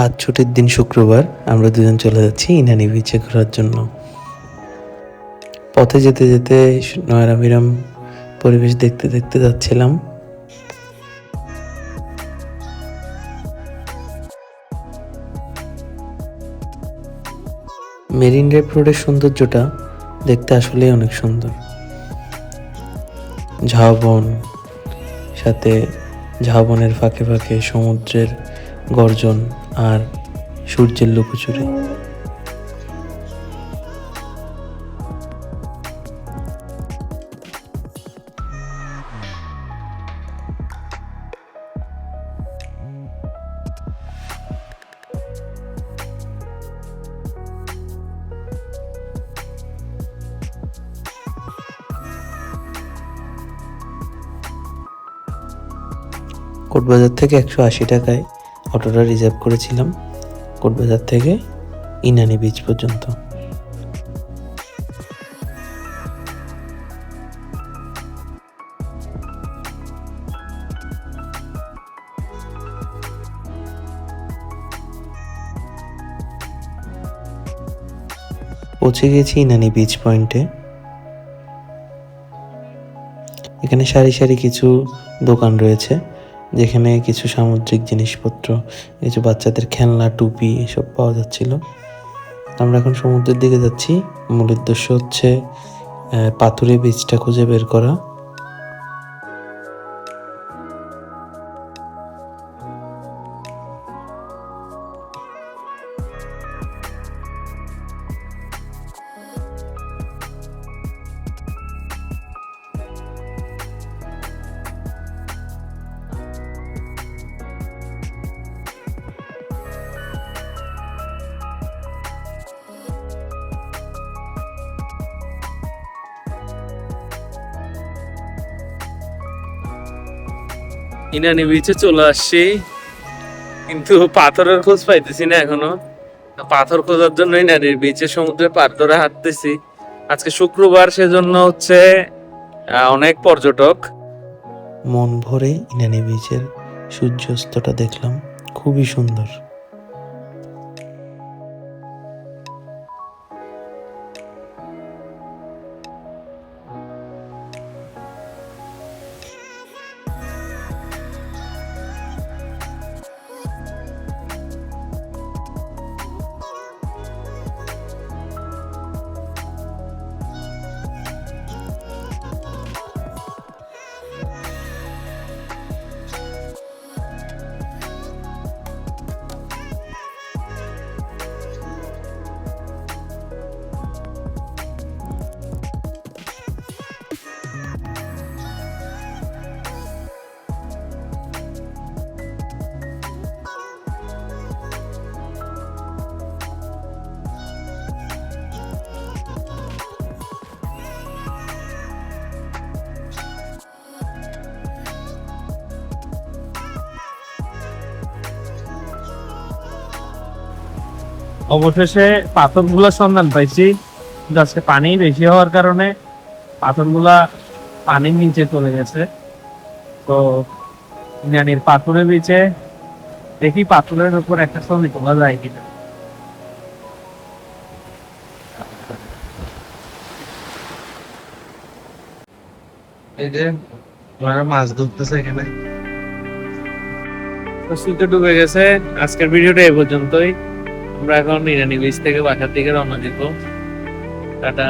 আজ ছুটির দিন শুক্রবার, আমরা দুজন চলে যাচ্ছি ইনানি বিচে ঘোরার জন্য। পথে যেতে যেতে নয়নাভিরাম পরিবেশ দেখতে দেখতে যাচ্ছিলাম। মেরিন ড্রাইভ রোডের সৌন্দর্যটা দেখতে আসলেই অনেক সুন্দর। ঝাউবন, সাথে ঝাউবনের ফাঁকে ফাঁকে সমুদ্রের গর্জন আর সূর্যের লুকোচুরি। কোটবাজার থেকে 180 টাকায় অটোটা রিজার্ভ করেছিলাম কোটবাজার থেকে ইনানি বিচ পর্যন্ত। পৌঁছে গেছি ইনানি বিচ পয়েন্টে। এখানে সারি সারি কিছু দোকান রয়েছে, যেখানে কিছু সামুদ্রিক জিনিসপত্র, কিছু বাচ্চাদের খেলনা, টুপি এসব পাওয়া যাচ্ছিল। আমরা এখন সমুদ্রের দিকে যাচ্ছি। মূল উদ্দেশ্য হচ্ছে পাথুরে বীজটা খুঁজে বের করা। ইনানি বিচে চলে আসছি, কিন্তু পাথরের খোঁজ পাইতেছি না এখনো। পাথর খোঁজার জন্য ইনানির বিচে সমুদ্রে পার ধরে হাঁটতেছি। আজকে শুক্রবার, সেজন্য হচ্ছে অনেক পর্যটক। মন ভরে ইনানি বিচের সূর্যাস্তটা দেখলাম, খুবই সুন্দর। অবশেষে পাথরগুলোর সন্ধান পাইছি, কিন্তু আজকে পানি বেশি হওয়ার কারণে পাথরগুলা পানির নিচে চলে গেছে। তো ইনানির পাথরের বিচে দেখি পাথরের উপর একটা ছবি তোলা যায় কিনা। এই যে মাছ ধরতেছে এখানে। শীতে ডুবে গেছে। আজকের ভিডিওটা এই পর্যন্তই। আমরা এখন ইনানি বিচ থেকে বাসার দিকে রওনা দিব। টাটা।